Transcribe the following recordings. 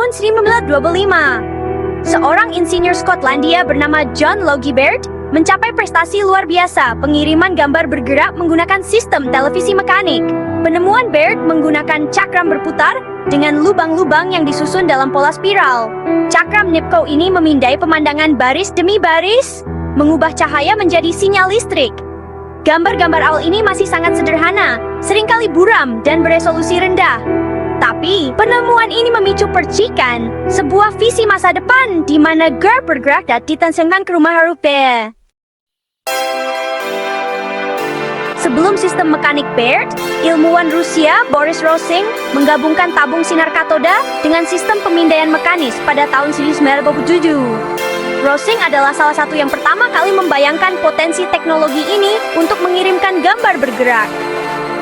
tahun 1925, seorang insinyur Skotlandia bernama John Logie Baird mencapai prestasi luar biasa pengiriman gambar bergerak menggunakan sistem televisi mekanik. Penemuan Baird menggunakan cakram berputar dengan lubang-lubang yang disusun dalam pola spiral. Cakram Nipkow ini memindai pemandangan baris demi baris, mengubah cahaya menjadi sinyal listrik. Gambar-gambar awal ini masih sangat sederhana, seringkali buram dan beresolusi rendah. Tapi, penemuan ini memicu percikan, sebuah visi masa depan di mana GER bergerak dan ditensengkan ke rumah Eropa. Sebelum sistem mekanik Baird, ilmuwan Rusia Boris Rosing menggabungkan tabung sinar katoda dengan sistem pemindaian mekanis pada tahun 1927. Rosing adalah salah satu yang pertama kali membayangkan potensi teknologi ini untuk mengirimkan gambar bergerak.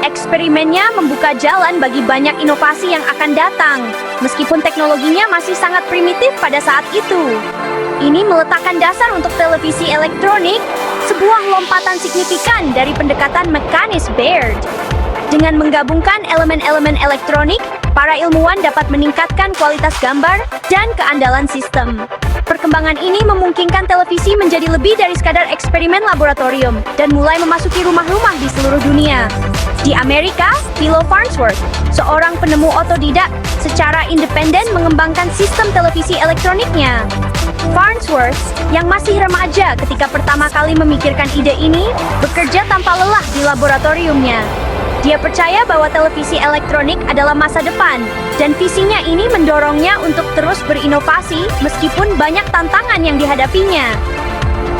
Eksperimennya membuka jalan bagi banyak inovasi yang akan datang, meskipun teknologinya masih sangat primitif pada saat itu. Ini meletakkan dasar untuk televisi elektronik, sebuah lompatan signifikan dari pendekatan mekanis Baird. Dengan menggabungkan elemen-elemen elektronik, para ilmuwan dapat meningkatkan kualitas gambar dan keandalan sistem. Perkembangan ini memungkinkan televisi menjadi lebih dari sekadar eksperimen laboratorium dan mulai memasuki rumah-rumah di seluruh dunia. Di Amerika, Philo Farnsworth, seorang penemu otodidak, secara independen mengembangkan sistem televisi elektroniknya. Farnsworth, yang masih remaja ketika pertama kali memikirkan ide ini, bekerja tanpa lelah di laboratoriumnya. Dia percaya bahwa televisi elektronik adalah masa depan, dan visinya ini mendorongnya untuk terus berinovasi meskipun banyak tantangan yang dihadapinya.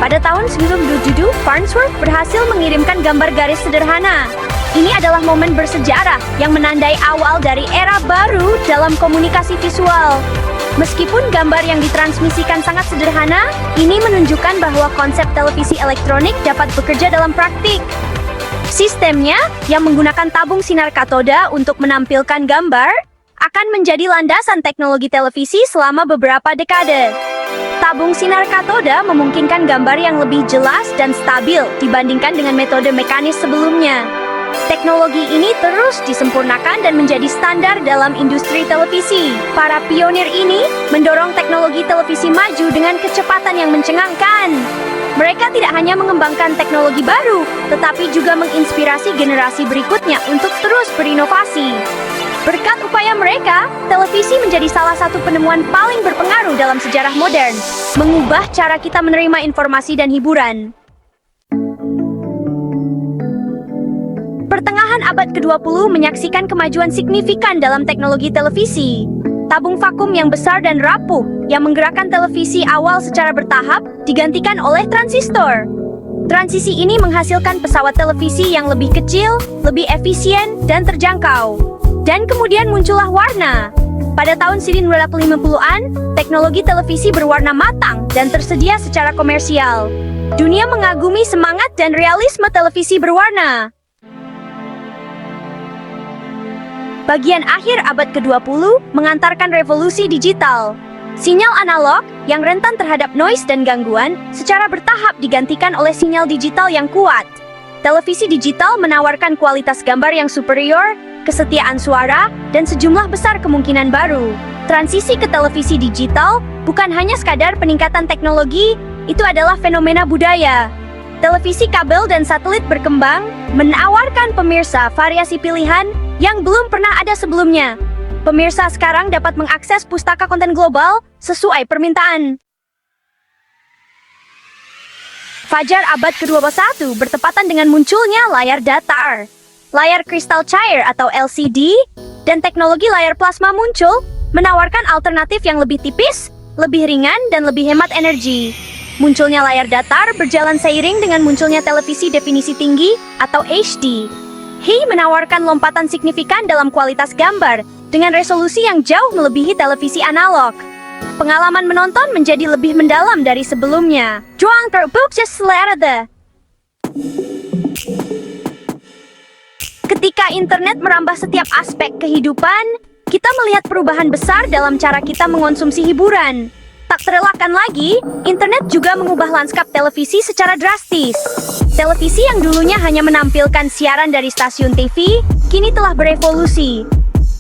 Pada tahun 1927, Farnsworth berhasil mengirimkan gambar garis sederhana. Ini adalah momen bersejarah yang menandai awal dari era baru dalam komunikasi visual. Meskipun gambar yang ditransmisikan sangat sederhana, ini menunjukkan bahwa konsep televisi elektronik dapat bekerja dalam praktik. Sistemnya, yang menggunakan tabung sinar katoda untuk menampilkan gambar, akan menjadi landasan teknologi televisi selama beberapa dekade. Tabung sinar katoda memungkinkan gambar yang lebih jelas dan stabil dibandingkan dengan metode mekanis sebelumnya. Teknologi ini terus disempurnakan dan menjadi standar dalam industri televisi. Para pionir ini mendorong teknologi televisi maju dengan kecepatan yang mencengangkan. Mereka tidak hanya mengembangkan teknologi baru, tetapi juga menginspirasi generasi berikutnya untuk terus berinovasi. Berkat upaya mereka, televisi menjadi salah satu penemuan paling berpengaruh dalam sejarah modern, mengubah cara kita menerima informasi dan hiburan. Pertengahan abad ke-20 menyaksikan kemajuan signifikan dalam teknologi televisi. Tabung vakum yang besar dan rapuh yang menggerakkan televisi awal secara bertahap digantikan oleh transistor. Transisi ini menghasilkan pesawat televisi yang lebih kecil, lebih efisien, dan terjangkau. Dan kemudian muncullah warna. Pada tahun 1950-an, teknologi televisi berwarna matang dan tersedia secara komersial. Dunia mengagumi semangat dan realisme televisi berwarna. Bagian akhir abad ke-20 mengantarkan revolusi digital. Sinyal analog yang rentan terhadap noise dan gangguan secara bertahap digantikan oleh sinyal digital yang kuat. Televisi digital menawarkan kualitas gambar yang superior, kesetiaan suara, dan sejumlah besar kemungkinan baru. Transisi ke televisi digital bukan hanya sekadar peningkatan teknologi, itu adalah fenomena budaya. Televisi kabel dan satelit berkembang, menawarkan pemirsa variasi pilihan yang belum pernah ada sebelumnya. Pemirsa sekarang dapat mengakses pustaka konten global sesuai permintaan. Fajar abad ke-21 bertepatan dengan munculnya layar datar. Layar kristal cair atau LCD dan teknologi layar plasma muncul, menawarkan alternatif yang lebih tipis, lebih ringan, dan lebih hemat energi. Munculnya layar datar berjalan seiring dengan munculnya televisi definisi tinggi atau HD. Menawarkan lompatan signifikan dalam kualitas gambar dengan resolusi yang jauh melebihi televisi analog. Pengalaman menonton menjadi lebih mendalam dari sebelumnya. Juang terbukti selera. Ketika internet merambah setiap aspek kehidupan, kita melihat perubahan besar dalam cara kita mengonsumsi hiburan. Tak terelakkan lagi, internet juga mengubah lanskap televisi secara drastis. Televisi yang dulunya hanya menampilkan siaran dari stasiun TV, kini telah berevolusi.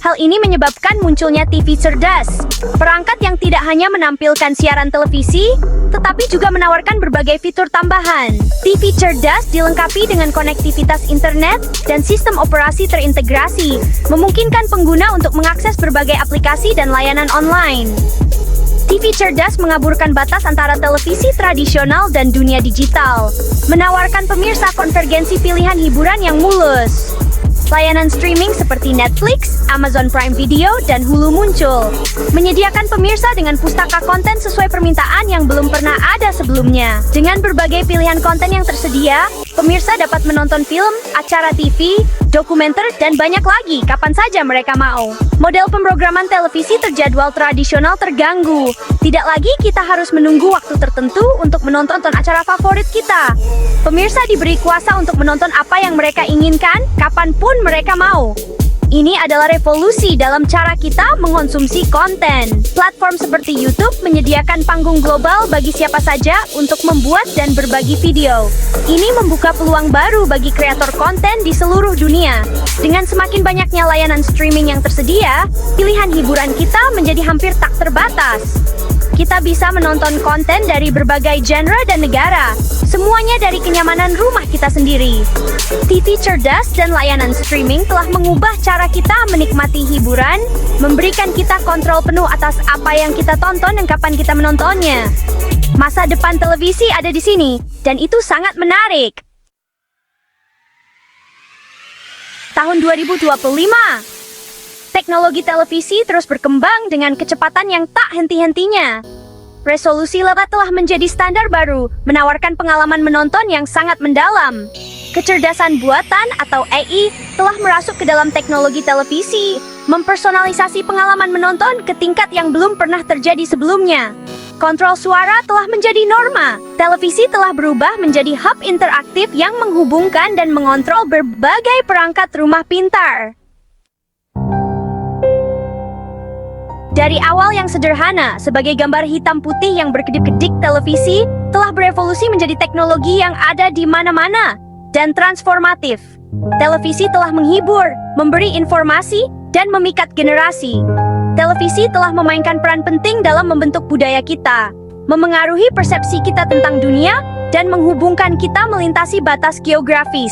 Hal ini menyebabkan munculnya TV cerdas, perangkat yang tidak hanya menampilkan siaran televisi, tetapi juga menawarkan berbagai fitur tambahan. TV cerdas dilengkapi dengan konektivitas internet dan sistem operasi terintegrasi, memungkinkan pengguna untuk mengakses berbagai aplikasi dan layanan online. TV cerdas mengaburkan batas antara televisi tradisional dan dunia digital, menawarkan pemirsa konvergensi pilihan hiburan yang mulus. Layanan streaming seperti Netflix, Amazon Prime Video, dan Hulu muncul, menyediakan pemirsa dengan pustaka konten sesuai permintaan yang belum pernah ada sebelumnya. Dengan berbagai pilihan konten yang tersedia, pemirsa dapat menonton film, acara TV, dokumenter, dan banyak lagi kapan saja mereka mau. Model pemrograman televisi terjadwal tradisional terganggu. Tidak lagi kita harus menunggu waktu tertentu untuk menonton acara favorit kita. Pemirsa diberi kuasa untuk menonton apa yang mereka inginkan, kapanpun mereka mau. Ini adalah revolusi dalam cara kita mengonsumsi konten. Platform seperti YouTube menyediakan panggung global bagi siapa saja untuk membuat dan berbagi video. Ini membuka peluang baru bagi kreator konten di seluruh dunia. Dengan semakin banyaknya layanan streaming yang tersedia, pilihan hiburan kita menjadi hampir tak terbatas. Kita bisa menonton konten dari berbagai genre dan negara, semuanya dari kenyamanan rumah kita sendiri. TV cerdas dan layanan streaming telah mengubah cara kita menikmati hiburan, memberikan kita kontrol penuh atas apa yang kita tonton dan kapan kita menontonnya. Masa depan televisi ada di sini, dan itu sangat menarik. Tahun 2025, teknologi televisi terus berkembang dengan kecepatan yang tak henti-hentinya. Resolusi lebat telah menjadi standar baru, menawarkan pengalaman menonton yang sangat mendalam. Kecerdasan buatan atau AI telah merasuk ke dalam teknologi televisi, mempersonalisasi pengalaman menonton ke tingkat yang belum pernah terjadi sebelumnya. Kontrol suara telah menjadi norma. Televisi telah berubah menjadi hub interaktif yang menghubungkan dan mengontrol berbagai perangkat rumah pintar. Dari awal yang sederhana, sebagai gambar hitam putih yang berkedip-kedip, televisi telah berevolusi menjadi teknologi yang ada di mana-mana dan transformatif. Televisi telah menghibur, memberi informasi, dan memikat generasi. Televisi telah memainkan peran penting dalam membentuk budaya kita, memengaruhi persepsi kita tentang dunia, dan menghubungkan kita melintasi batas geografis.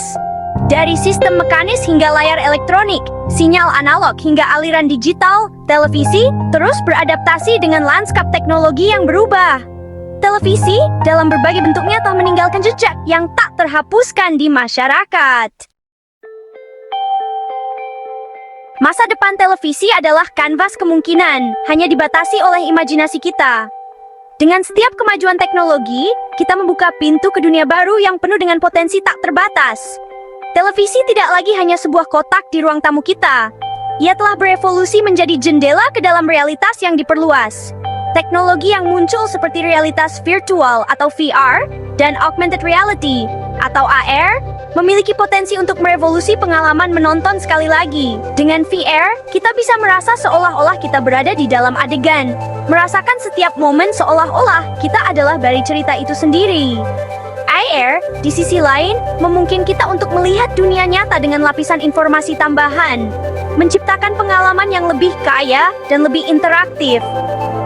Dari sistem mekanis hingga layar elektronik, sinyal analog hingga aliran digital, televisi terus beradaptasi dengan lanskap teknologi yang berubah. Televisi dalam berbagai bentuknya telah meninggalkan jejak yang tak terhapuskan di masyarakat. Masa depan televisi adalah kanvas kemungkinan, hanya dibatasi oleh imajinasi kita. Dengan setiap kemajuan teknologi, kita membuka pintu ke dunia baru yang penuh dengan potensi tak terbatas. Televisi tidak lagi hanya sebuah kotak di ruang tamu kita. Ia telah berevolusi menjadi jendela ke dalam realitas yang diperluas. Teknologi yang muncul seperti realitas virtual atau VR dan augmented reality atau AR memiliki potensi untuk merevolusi pengalaman menonton sekali lagi. Dengan VR, kita bisa merasa seolah-olah kita berada di dalam adegan, merasakan setiap momen seolah-olah kita adalah dari cerita itu sendiri. AR, di sisi lain, memungkinkan kita untuk melihat dunia nyata dengan lapisan informasi tambahan, menciptakan pengalaman yang lebih kaya dan lebih interaktif.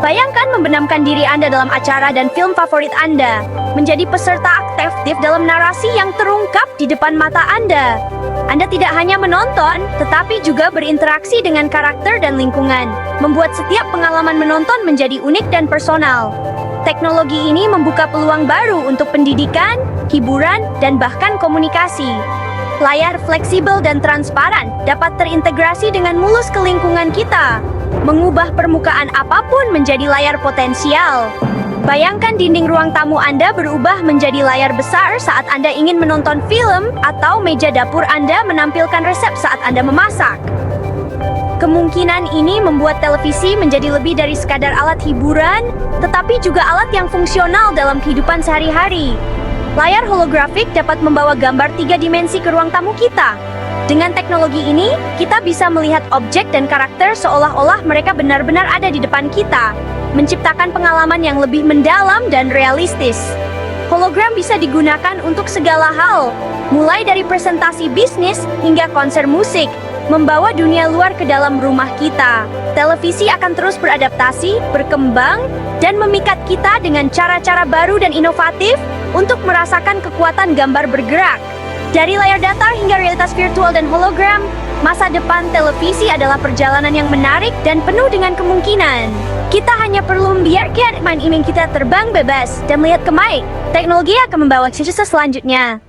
Bayangkan membenamkan diri Anda dalam acara dan film favorit Anda, menjadi peserta aktif dalam narasi yang terungkap di depan mata Anda. Anda tidak hanya menonton, tetapi juga berinteraksi dengan karakter dan lingkungan, membuat setiap pengalaman menonton menjadi unik dan personal. Teknologi ini membuka peluang baru untuk pendidikan, hiburan, dan bahkan komunikasi. Layar fleksibel dan transparan dapat terintegrasi dengan mulus ke lingkungan kita, mengubah permukaan apapun menjadi layar potensial. Bayangkan dinding ruang tamu Anda berubah menjadi layar besar saat Anda ingin menonton film, atau meja dapur Anda menampilkan resep saat Anda memasak. Kemungkinan ini membuat televisi menjadi lebih dari sekadar alat hiburan, tetapi juga alat yang fungsional dalam kehidupan sehari-hari. Layar holografik dapat membawa gambar 3 dimensi ke ruang tamu kita. Dengan teknologi ini, kita bisa melihat objek dan karakter seolah-olah mereka benar-benar ada di depan kita, menciptakan pengalaman yang lebih mendalam dan realistis. Hologram bisa digunakan untuk segala hal, mulai dari presentasi bisnis hingga konser musik, membawa dunia luar ke dalam rumah kita. Televisi akan terus beradaptasi, berkembang, dan memikat kita dengan cara-cara baru dan inovatif untuk merasakan kekuatan gambar bergerak. Dari layar datar hingga realitas virtual dan hologram, masa depan televisi adalah perjalanan yang menarik dan penuh dengan kemungkinan. Kita hanya perlu membiarkan main iming kita terbang bebas dan melihat ke mic. Teknologi akan membawa ke selanjutnya.